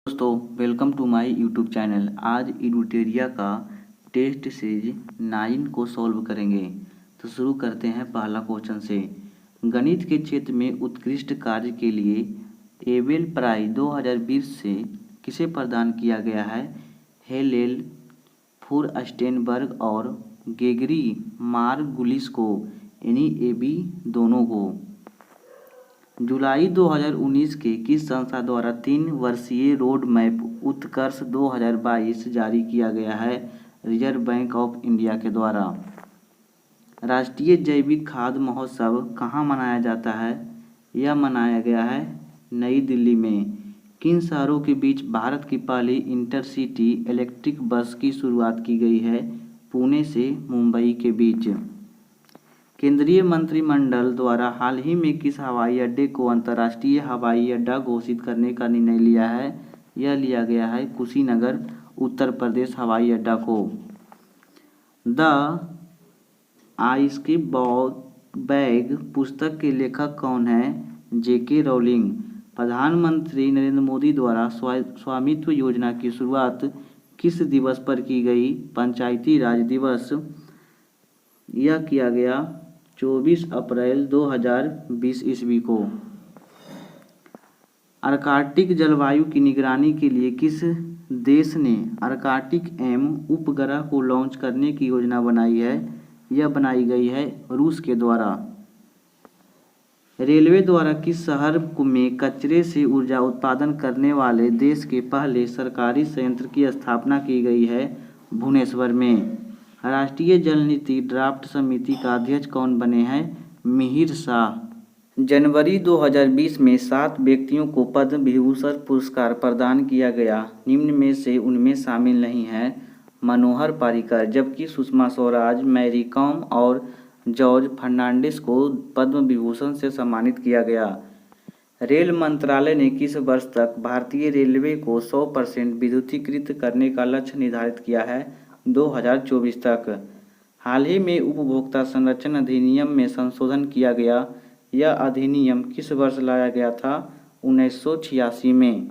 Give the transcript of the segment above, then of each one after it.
दोस्तों, welcome to my YouTube channel. आज इडुटेरिया का टेस्ट सीरीज 9 को सॉल्व करेंगे। तो शुरू करते हैं पहला क्वेश्चन से। गणित के क्षेत्र में उत्कृष्ट कार्य के लिए एबेल प्राइज 2020 से किसे प्रदान किया गया है? हेलेल फुरस्टेनबर्ग और गेगरी मार्गुलिस को, यानी एबी दोनों को। जुलाई 2019 के किस संस्था द्वारा 3 वर्षीय रोड मैप उत्कर्ष 2022 जारी किया गया है? रिजर्व बैंक ऑफ इंडिया के द्वारा। राष्ट्रीय जैविक खाद्य महोत्सव कहाँ मनाया जाता है? यह मनाया गया है नई दिल्ली में। किन शहरों के बीच भारत की पहली इंटरसिटी इलेक्ट्रिक बस की शुरुआत की गई है? पुणे से मुंबई के बीच। केंद्रीय मंत्रिमंडल द्वारा हाल ही में किस हवाई अड्डे को अंतर्राष्ट्रीय हवाई अड्डा घोषित करने का निर्णय लिया है? यह लिया गया है कुशीनगर उत्तर प्रदेश हवाई अड्डा को। द आइसक्रीम बैग पुस्तक के लेखक कौन है? जेके रॉलिंग। प्रधानमंत्री नरेंद्र मोदी द्वारा स्वामित्व योजना की शुरुआत किस दिवस पर की गई? पंचायती राज दिवस। यह किया गया 24 अप्रैल 2020 ईस्वी को। आर्कटिक जलवायु की निगरानी के लिए किस देश ने आर्कटिक एम उपग्रह को लॉन्च करने की योजना बनाई है? यह बनाई गई है रूस के द्वारा। रेलवे द्वारा किस शहर में कचरे से ऊर्जा उत्पादन करने वाले देश के पहले सरकारी संयंत्र की स्थापना की गई है? भुवनेश्वर में। राष्ट्रीय जल नीति ड्राफ्ट समिति का अध्यक्ष कौन बने हैं? मिहिर शाह। जनवरी 2020 में 7 व्यक्तियों को पद्म विभूषण पुरस्कार प्रदान किया गया। निम्न में से उनमें शामिल नहीं हैं: मनोहर पारिकर, जबकि सुषमा स्वराज, मैरी कॉम और जॉर्ज फर्नांडिस को पद्म विभूषण से सम्मानित किया गया। रेल मंत्रालय ने किस वर्ष तक भारतीय रेलवे को 100% विद्युतीकृत करने का लक्ष्य निर्धारित किया है? 2024 तक। हाल ही में उपभोक्ता संरक्षण अधिनियम में संशोधन किया गया। यह अधिनियम किस वर्ष लाया गया था? 1986 में।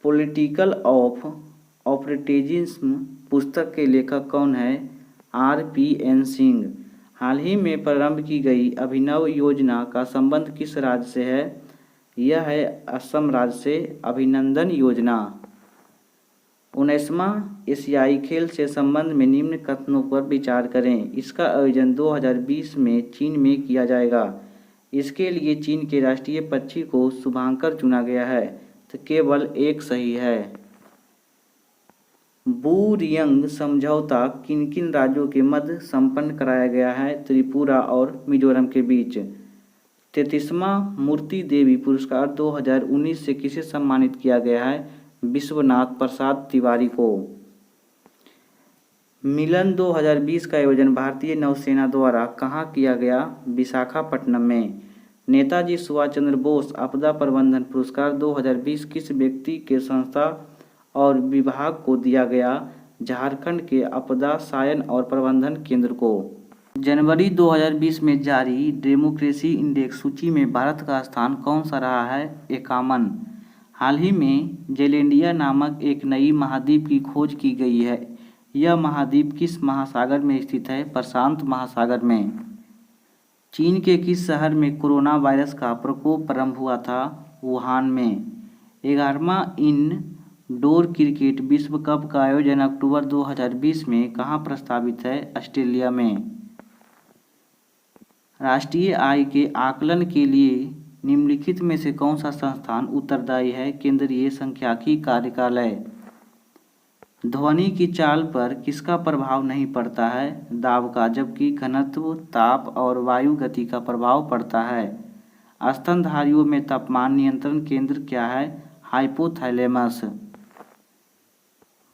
पॉलिटिकल ऑफ ऑपरेटिज्म पुस्तक के लेखक कौन है? RPN सिंह। हाल ही में प्रारंभ की गई अभिनव योजना का संबंध किस राज्य से है? यह है असम राज्य से। अभिनंदन योजना। 19वां एशियाई खेल से संबंध में निम्न कथनों पर विचार करें। इसका आयोजन 2020 में चीन में किया जाएगा। इसके लिए चीन के राष्ट्रीय पक्षी को शुभांकर चुना गया है। तो केवल एक सही है। बुरियंग समझौता किन किन राज्यों के मध्य संपन्न कराया गया है? त्रिपुरा और मिजोरम के बीच। 33वां मूर्ति देवी पुरस्कार 2019 से किसे सम्मानित किया गया है? विश्वनाथ प्रसाद तिवारी को। मिलन 2020 का आयोजन भारतीय नौसेना द्वारा कहाँ किया गया? विशाखापट्टनम में। नेताजी सुभाष चंद्र बोस आपदा प्रबंधन पुरस्कार 2020 किस व्यक्ति के संस्था और विभाग को दिया गया? झारखंड के आपदा सायन और प्रबंधन केंद्र को। जनवरी 2020 में जारी डेमोक्रेसी इंडेक्स सूची में भारत का स्थान कौन सा रहा है? 51। हाल ही में जेलैंडिया नामक एक नई महाद्वीप की खोज की गई है। यह महाद्वीप किस महासागर में स्थित है? प्रशांत महासागर में। चीन के किस शहर में कोरोना वायरस का प्रकोप प्रारंभ हुआ था? वुहान में। 11वां इंडोर क्रिकेट विश्व कप का आयोजन अक्टूबर 2020 में कहाँ प्रस्तावित है? ऑस्ट्रेलिया में। राष्ट्रीय आय के आकलन के लिए निम्नलिखित में से कौन सा संस्थान उत्तरदायी है? केंद्रीय सांख्यिकी कार्यालय। ध्वनि की चाल पर किसका प्रभाव नहीं पड़ता है? दाब का, जबकि घनत्व, ताप और वायु गति का प्रभाव पड़ता है। स्तनधारियों में तापमान नियंत्रण केंद्र क्या है? हाइपोथैलेमस।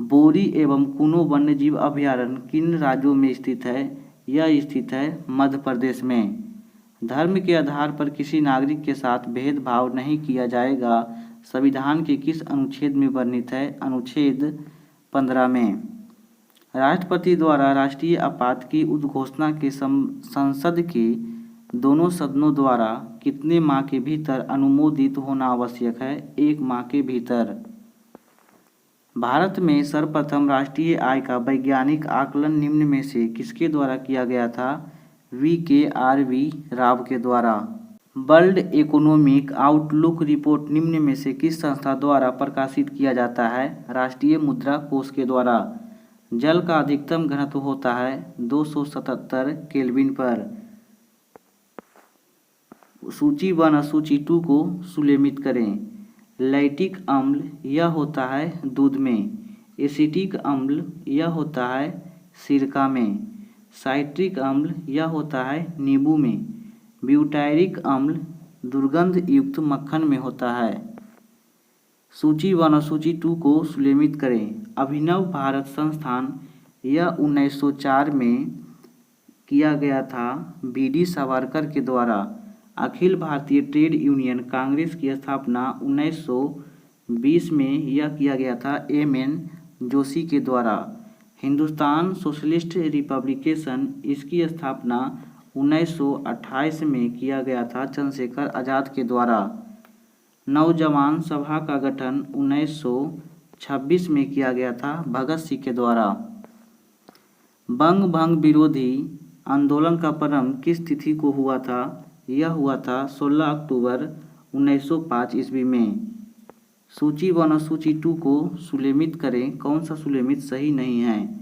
बोरी एवं कुनो वन्यजीव अभयारण्य किन राज्यों में स्थित है? यह स्थित है मध्य प्रदेश में। धर्म के आधार पर किसी नागरिक के साथ भेदभाव नहीं किया जाएगा संविधान के किस अनुच्छेद में वर्णित है? अनुच्छेद 15 में। राष्ट्रपति द्वारा राष्ट्रीय आपात की उद्घोषणा के संसद के दोनों सदनों द्वारा कितने माह के भीतर अनुमोदित होना आवश्यक है? 1 माह के भीतर। भारत में सर्वप्रथम राष्ट्रीय आय का वैज्ञानिक आकलन निम्न में से किसके द्वारा किया गया था? VKRV राव के द्वारा। वर्ल्ड इकोनॉमिक आउटलुक रिपोर्ट निम्न में से किस संस्था द्वारा प्रकाशित किया जाता है? राष्ट्रीय मुद्रा कोष के द्वारा। जल का अधिकतम घनत्व होता है 277 केल्विन पर। सूची 1 और सूची 2 को सुलेमित करें। लैक्टिक अम्ल यह होता है दूध में। एसिटिक अम्ल यह होता है सिरका में। साइट्रिक अम्ल यह होता है नींबू में। ब्यूटायरिक अम्ल दुर्गंध युक्त मक्खन में होता है। सूची 1 और सूची 2 को सुलेमित करें। अभिनव भारत संस्थान यह 1904 में किया गया था BD सावरकर के द्वारा। अखिल भारतीय ट्रेड यूनियन कांग्रेस की स्थापना 1920 में यह किया गया था MN जोशी के द्वारा। हिंदुस्तान सोशलिस्ट रिपब्लिकेशन इसकी स्थापना 1928 में किया गया था चंद्रशेखर आज़ाद के द्वारा। नौजवान सभा का गठन 1926 में किया गया था भगत सिंह के द्वारा। बंग भंग विरोधी आंदोलन का प्रारंभ किस तिथि को हुआ था? यह हुआ था 16 अक्टूबर 1905 ईस्वी में। सूची 1 और सूची 2 को सुलेमित करें। कौन सा सुलेमित सही नहीं है?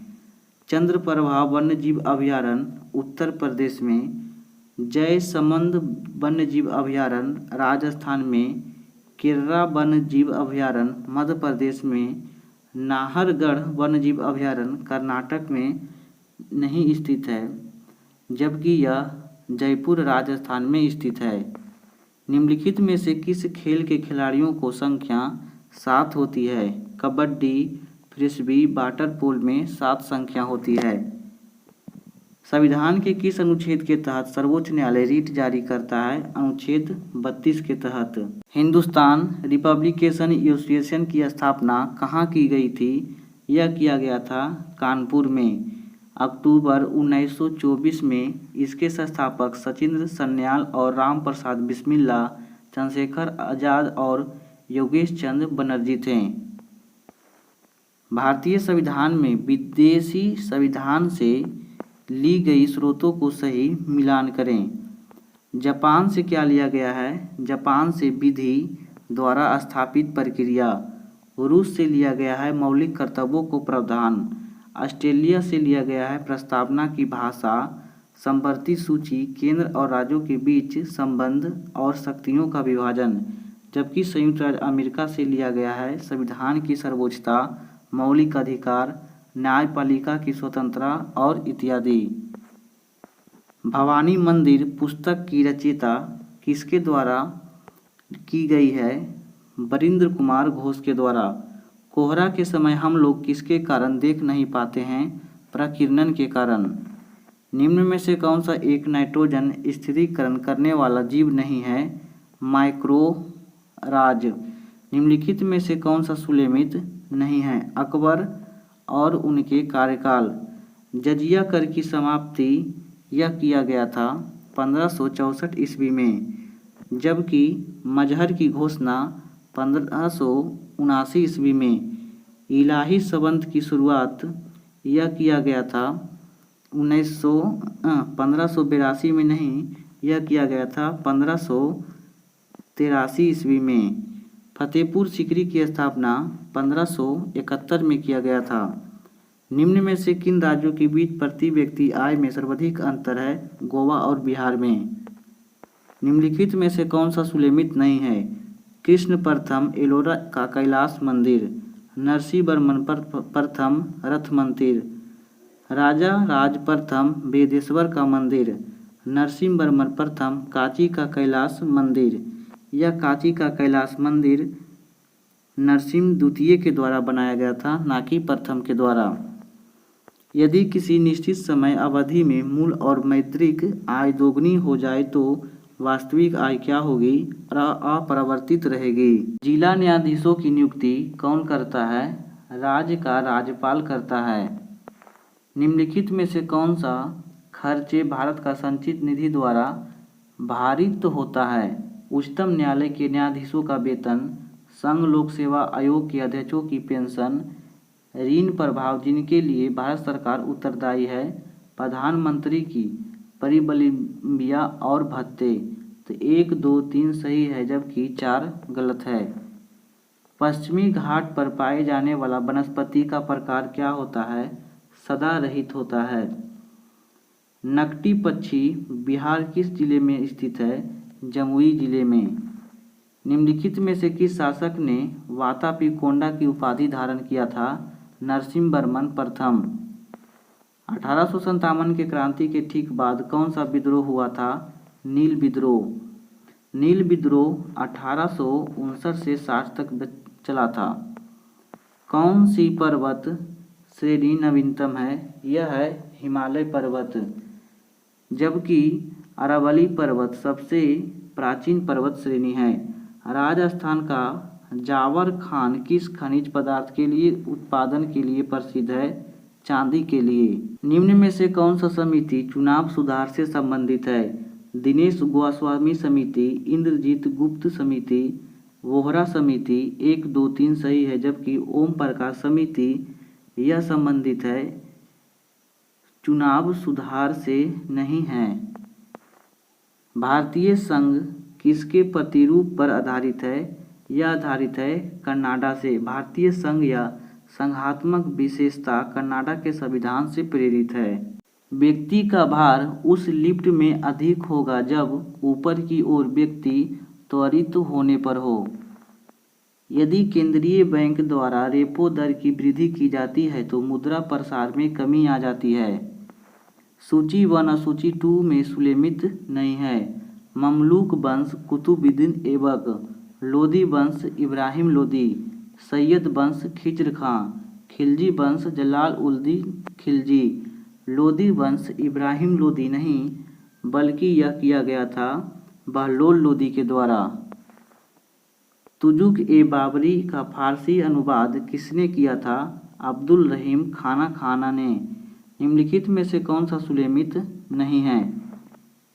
चंद्रप्रभा वन्यजीव अभयारण्य उत्तर प्रदेश में, जयसमंद वन्यजीव अभयारण्य राजस्थान में, किर्रा वन्यजीव अभयारण्य मध्य प्रदेश में, नाहरगढ़ वन्यजीव अभयारण्य कर्नाटक में नहीं स्थित है, जबकि यह जयपुर राजस्थान में स्थित है। निम्नलिखित में से किस खेल के खिलाड़ियों को संख्या 7 होती है? कबड्डी, फ्रिस्बी, वाटर पोल में 7 संख्या होती है। संविधान के किस अनुच्छेद के तहत सर्वोच्च न्यायालय रिट जारी करता है? अनुच्छेद 32 के तहत। हिंदुस्तान रिपब्लिकेशन एसोसिएशन की स्थापना कहाँ की गई थी? यह किया गया था कानपुर में। अक्टूबर 1924 में इसके संस्थापक सचिंद्र सन्याल और राम प्रसाद बिस्मिल्ला, चंद्रशेखर आज़ाद और योगेश चंद्र बनर्जी थे। भारतीय संविधान में विदेशी संविधान से ली गई स्रोतों को सही मिलान करें। जापान से क्या लिया गया है? जापान से विधि द्वारा स्थापित प्रक्रिया। रूस से लिया गया है मौलिक कर्तव्यों को प्रावधान। ऑस्ट्रेलिया से लिया गया है प्रस्तावना की भाषा। संवर्ती सूची केंद्र और राज्यों के बीच संबंध और शक्तियों का विभाजन। जबकि संयुक्त राज्य अमेरिका से लिया गया है संविधान की सर्वोच्चता, मौलिक अधिकार, न्यायपालिका की स्वतंत्रता और इत्यादि। भवानी मंदिर पुस्तक की रचयिता किसके द्वारा की गई है? वरिंद्र कुमार घोष के द्वारा। कोहरा के समय हम लोग किसके कारण देख नहीं पाते हैं? प्रकीर्णन के कारण। निम्न में से कौन सा एक नाइट्रोजन स्थिरीकरण करने वाला जीव नहीं है? माइक्रोराज। निम्नलिखित में से कौन सा सुलेमित नहीं है? अकबर और उनके कार्यकाल। जजिया कर की समाप्ति यह किया गया था 1564 ईस्वी में, जबकि मजहर की घोषणा 1579 ईस्वी में। इलाही संबंध की शुरुआत यह किया गया था 1582 में नहीं, यह किया गया था 1583 ईस्वी में। फतेहपुर सीकरी की स्थापना 1571 में किया गया था। निम्न में से किन राज्यों के बीच प्रति व्यक्ति आय में सर्वाधिक अंतर है? गोवा और बिहार में। निम्नलिखित में से कौन सा सुलेमित नहीं है? कृष्ण प्रथम एलोरा का कैलाश मंदिर, नरसिंहवर्मन प्रथम रथ मंदिर, राजा राज प्रथम वेदेश्वर का मंदिर, नरसिंहवर्मन प्रथम कांची का कैलाश मंदिर। यह कांची का कैलाश मंदिर नरसिंह द्वितीय के द्वारा बनाया गया था, ना कि प्रथम के द्वारा। यदि किसी निश्चित समय अवधि में मूल और मौद्रिक आय दोगुनी हो जाए तो वास्तविक आय क्या होगी? अपरिवर्तित रहेगी। जिला न्यायाधीशों की नियुक्ति कौन करता है? राज्य का राज्यपाल करता है। निम्नलिखित में से कौन सा खर्चे भारत का संचित निधि द्वारा भारित होता है? उच्चतम न्यायालय के न्यायाधीशों का वेतन, संघ लोक सेवा आयोग के अध्यक्षों की पेंशन, ऋण प्रभाव जिनके लिए भारत सरकार उत्तरदायी है, प्रधानमंत्री की परिबलिम्बिया और भत्ते। तो 1, 2, 3 सही है जबकि 4 गलत है। पश्चिमी घाट पर पाए जाने वाला वनस्पति का प्रकार क्या होता है? सदा रहित होता है। नकटी पक्षी बिहार किस जिले में स्थित है? जमुई जिले में। निम्नलिखित में से किस शासक ने वातापीकोंडा की उपाधि धारण किया था? नरसिंहवर्मन प्रथम। 1857 के क्रांति के ठीक बाद कौन सा विद्रोह हुआ था? नील विद्रोह। नील विद्रोह 1859 से 60 तक चला था। कौन सी पर्वत श्रेणी नवीनतम है? यह है हिमालय पर्वत, जबकि अरावली पर्वत सबसे प्राचीन पर्वत श्रेणी है। राजस्थान का जावर खान किस खनिज पदार्थ के लिए उत्पादन के लिए प्रसिद्ध है? चांदी के लिए। निम्न में से कौन सा समिति चुनाव सुधार से संबंधित है? दिनेश गोस्वामी समिति, इंद्रजीत गुप्त समिति, वोहरा समिति। 1, 2, 3 सही है जबकि ओम प्रकाश समिति यह संबंधित है, चुनाव सुधार से नहीं है। भारतीय संघ किसके प्रतिरूप पर आधारित है? यह आधारित है कनाडा से। भारतीय संघ या संघात्मक विशेषता कनाडा के संविधान से प्रेरित है। व्यक्ति का भार उस लिफ्ट में अधिक होगा जब ऊपर की ओर व्यक्ति त्वरित होने पर हो। यदि केंद्रीय बैंक द्वारा रेपो दर की वृद्धि की जाती है तो मुद्रा प्रसार में कमी आ जाती है। सूची 1 और सूची 2 में सुलेमित नहीं है। ममलूक वंश कुतुबुद्दीन ऐबक, लोदी वंश इब्राहिम लोदी, सैयद वंश खिज्र खां, खिलजी वंश जलाल उद्दीन खिलजी। लोदी वंश इब्राहिम लोदी नहीं बल्कि यह किया गया था बहलोल लोदी के द्वारा। तुजुक ए बाबरी का फारसी अनुवाद किसने किया था? अब्दुल रहीम खाना ने। निम्नलिखित में से कौन सा सुलेमित नहीं है?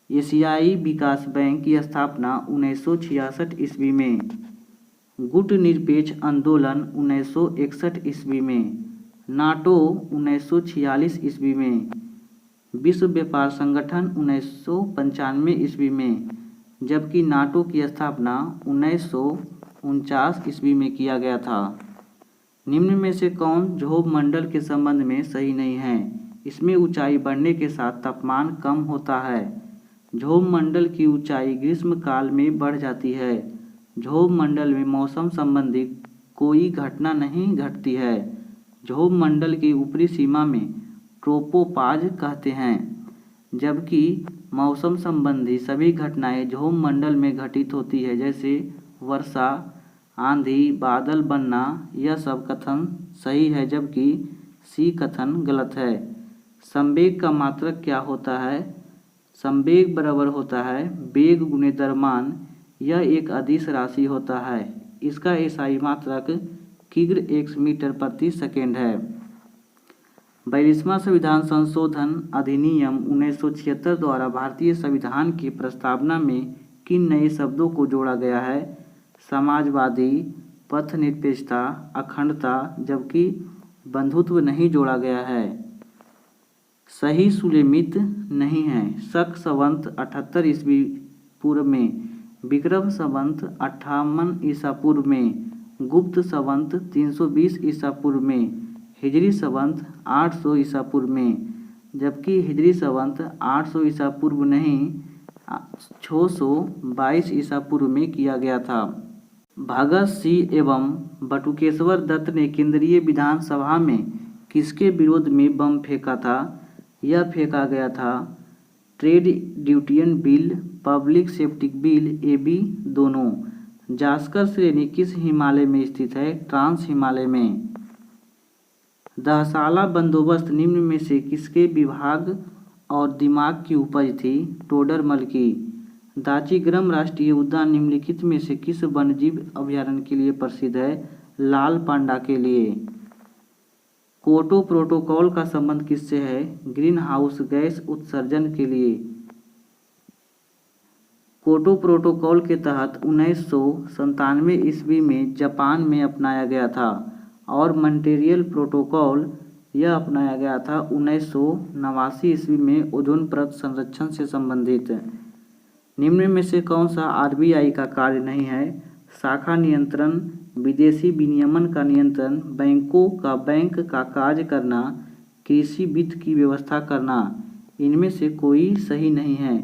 एशियाई विकास बैंक की स्थापना 1966 ईस्वी में, गुट निरपेक्ष आंदोलन 1961 ईस्वी में, नाटो 1946 ईस्वी में, विश्व व्यापार संगठन 1995 ईस्वी में, जबकि नाटो की स्थापना 1949 ईस्वी में किया गया था। निम्न में से कौन ध्रुव मंडल के संबंध में सही नहीं है? इसमें ऊंचाई बढ़ने के साथ तापमान कम होता है। ध्रुव मंडल की ऊंचाई ग्रीष्म काल में बढ़ जाती है। ध्रुव मंडल में मौसम संबंधी कोई घटना नहीं घटती है। ध्रुव मंडल की ऊपरी सीमा में ट्रोपोपाज कहते हैं, जबकि मौसम संबंधी सभी घटनाएं ध्रुव मंडल में घटित होती है, जैसे वर्षा, आंधी, बादल बनना। यह सब कथन सही है जबकि सी कथन गलत है। संवेग का मात्रक क्या होता है? संवेग बराबर होता है वेग गुणे द्रव्यमान। यह एक अदिश राशि होता है। इसका एसआई मात्रक किग्रा x मीटर प्रति सेकेंड है। 42वां संविधान संशोधन अधिनियम 1976 द्वारा भारतीय संविधान की प्रस्तावना में किन नए शब्दों को जोड़ा गया है? समाजवादी, पथनिरपेक्षता, अखंडता, जबकि बंधुत्व नहीं जोड़ा गया है। सही सुलेमित नहीं है। शक संवत 78 ईस्वी पूर्व में, विक्रम संवत 58 ईसा पूर्व में, गुप्त संवत 320 ईसा पूर्व में, हिजरी संवत 800 ईसा पूर्व में, जबकि हिजरी संवत 800 ईसा पूर्व नहीं 622 ईसा पूर्व में किया गया था। भगत सिंह एवं बटुकेश्वर दत्त ने केंद्रीय विधानसभा में किसके विरोध में बम फेंका था? यह फेंका गया था ट्रेड ड्यूटियन bill, public safety bill, AB दोनों। जास्कर श्रेणी किस हिमालय में स्थित है? ट्रांस हिमालय में। दहसाला बंदोबस्त निम्न में से किसके विभाग और दिमाग की उपज थी? टोडरमल की। दाचीग्राम राष्ट्रीय उद्यान निम्नलिखित में से किस वन्यजीव अभयारण्य के लिए प्रसिद्ध है? लाल पांडा के लिए। क्योटो प्रोटोकॉल का संबंध किससे है? ग्रीन हाउस गैस उत्सर्जन के लिए। क्योटो प्रोटोकॉल के तहत 1997 ईस्वी में जापान में अपनाया गया था और मॉन्ट्रियल प्रोटोकॉल यह अपनाया गया था 1989 ईस्वी में ओजोन परत संरक्षण से संबंधित। निम्न में से कौन सा आरबीआई का कार्य नहीं है? शाखा नियंत्रण, विदेशी विनियमन का नियंत्रण, बैंकों का बैंक का कार्य करना, कृषि वित्त की व्यवस्था करना। इनमें से कोई सही नहीं है,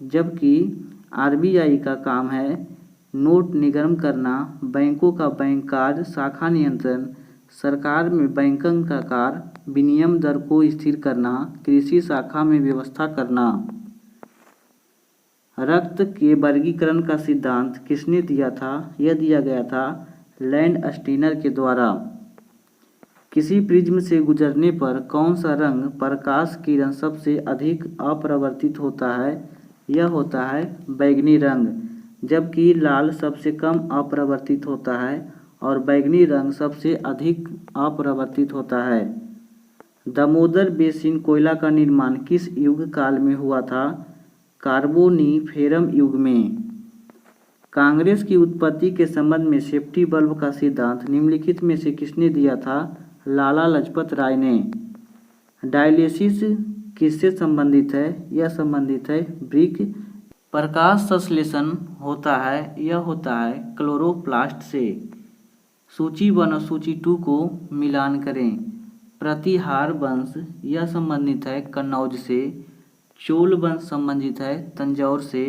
जबकि आरबीआई का काम है नोट निगम करना, बैंकों का बैंक कार्य, शाखा नियंत्रण, सरकार में बैंकों का कार्य, विनिमय दर को स्थिर करना, कृषि शाखा में व्यवस्था करना। रक्त के वर्गीकरण का सिद्धांत किसने दिया था? यह दिया गया था लैंडस्टीनर के द्वारा। किसी प्रिज्म से गुजरने पर कौन सा रंग प्रकाश किरण सबसे अधिक अपरावर्तित होता है? यह होता है बैंगनी रंग, जबकि लाल सबसे कम अपरावर्तित होता है और बैंगनी रंग सबसे अधिक अपरावर्तित होता है। दामोदर बेसिन कोयला का निर्माण किस युग काल में हुआ था? कार्बोनिफेरम युग में। कांग्रेस की उत्पत्ति के संबंध में सेफ्टी बल्ब का सिद्धांत निम्नलिखित में से किसने दिया था? लाला लाजपत राय ने। डायलिसिस किससे संबंधित है? यह संबंधित है ब्रिक। प्रकाश संश्लेषण होता है, यह होता है क्लोरोप्लास्ट से। सूची 1 और सूची 2 को मिलान करें। प्रतिहार वंश यह संबंधित है कन्नौज से। चोल वंश संबंधित है तंजौर से।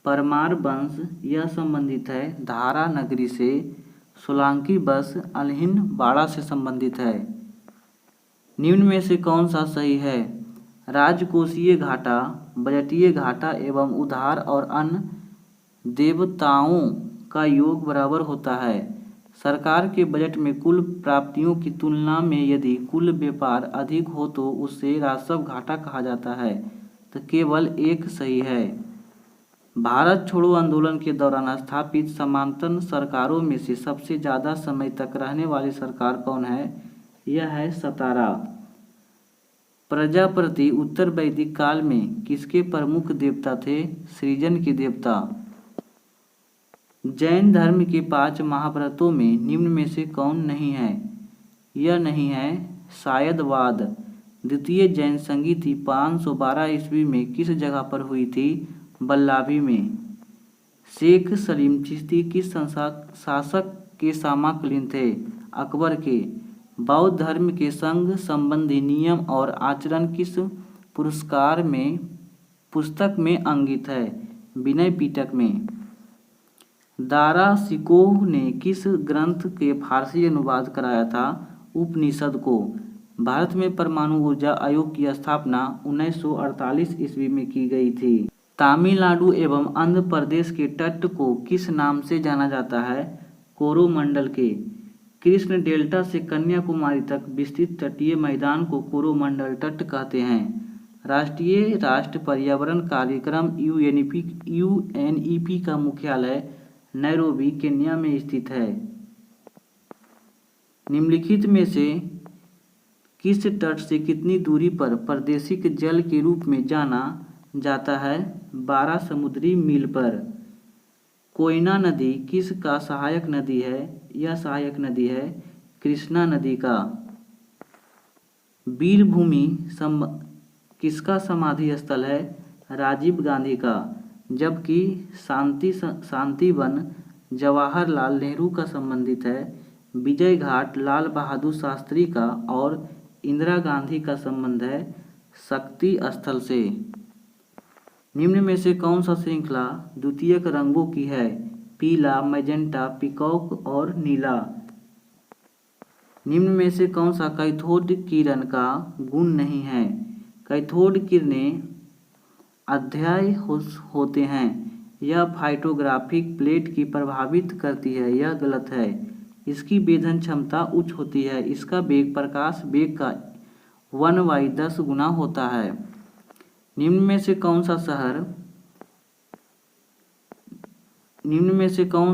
परमार वंश यह संबंधित है धारा नगरी से। सोलंकी वंश अलहिन बाड़ा से संबंधित है। निम्न में से कौन सा सही है? राजकोषीय घाटा, बजटीय घाटा एवं उधार और अन्य देयताओं का योग बराबर होता है। सरकार के बजट में कुल प्राप्तियों की तुलना में यदि कुल व्यापार अधिक हो तो उसे राजस्व घाटा कहा जाता है। तो केवल एक सही है। भारत छोड़ो आंदोलन के दौरान स्थापित समांतर सरकारों में से सबसे ज़्यादा समय तक रहने वाली सरकार कौन है? यह है सतारा। प्रजापति उत्तर वैदिक काल में किसके प्रमुख देवता थे? सृजन के देवता। जैन धर्म के 5 महाव्रतों में निम्न में से कौन नहीं है? यह नहीं है शायदवाद। द्वितीय जैन संगीति 512 ईस्वी में किस जगह पर हुई थी? बल्लाभी में। शेख सलीम चिश्ती किस शासक के समकालीन थे? अकबर के। बौद्ध धर्म के संघ संबंधी नियम और आचरण किस पुस्तक में अंकित है? विनय पिटक में। दारा शिकोह ने किस ग्रंथ के फारसी अनुवाद कराया था? उपनिषद को। भारत में परमाणु ऊर्जा आयोग की स्थापना 1948 ईस्वी में की गई थी। तमिलनाडु एवं आंध्र प्रदेश के तट को किस नाम से जाना जाता है? कोरोमंडल के। कृष्ण डेल्टा से कन्याकुमारी तक विस्तृत तटीय मैदान को कोरोमंडल तट कहते हैं। राष्ट्र पर्यावरण कार्यक्रम यूएनईपी का मुख्यालय नैरोबी केन्या में स्थित है। निम्नलिखित में से किस तट से कितनी दूरी पर प्रादेशिक जल के रूप में जाना जाता है? 12 समुद्री मील पर। कोयना नदी किस का सहायक नदी है? यह सहायक नदी है कृष्णा नदी का। वीरभूमि किसका समाधि स्थल है? राजीव गांधी का। जबकि शांतिवन जवाहरलाल नेहरू का संबंधित है। विजय घाट लाल बहादुर शास्त्री का और इंदिरा गांधी का संबंध है शक्ति स्थल से। निम्न में से कौन सा श्रृंखला द्वितीयक रंगों की है? पीला, मैजेंटा, पीकॉक और नीला। निम्न में से कौन सा कैथोड किरण का गुण नहीं है? कैथोड किरणें अध्याय होते हैं। यह फाइटोग्राफिक प्लेट की प्रभावित करती है। यह गलत है। इसकी वेधन क्षमता उच्च होती है। इसका वेग प्रकाश वेग का 1/10 गुना होता है। निम्न में से कौन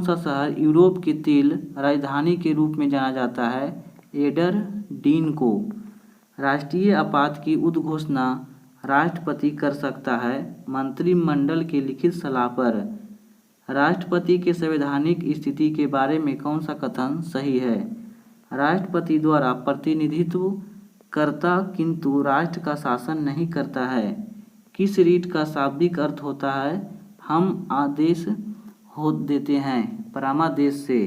सा शहर यूरोप की तेल राजधानी के रूप में जाना जाता है? एबरडीन को। राष्ट्रीय आपात की उद्घोषणा राष्ट्रपति कर सकता है मंत्रिमंडल की लिखित सलाह पर। राष्ट्रपति के संवैधानिक स्थिति के बारे में कौन सा कथन सही है? राष्ट्रपति द्वारा प्रतिनिधित्व करता किंतु राष्ट्र का शासन नहीं करता है। किस रीट का शाब्दिक अर्थ होता है? हम आदेश हो देते हैं। परमादेश से।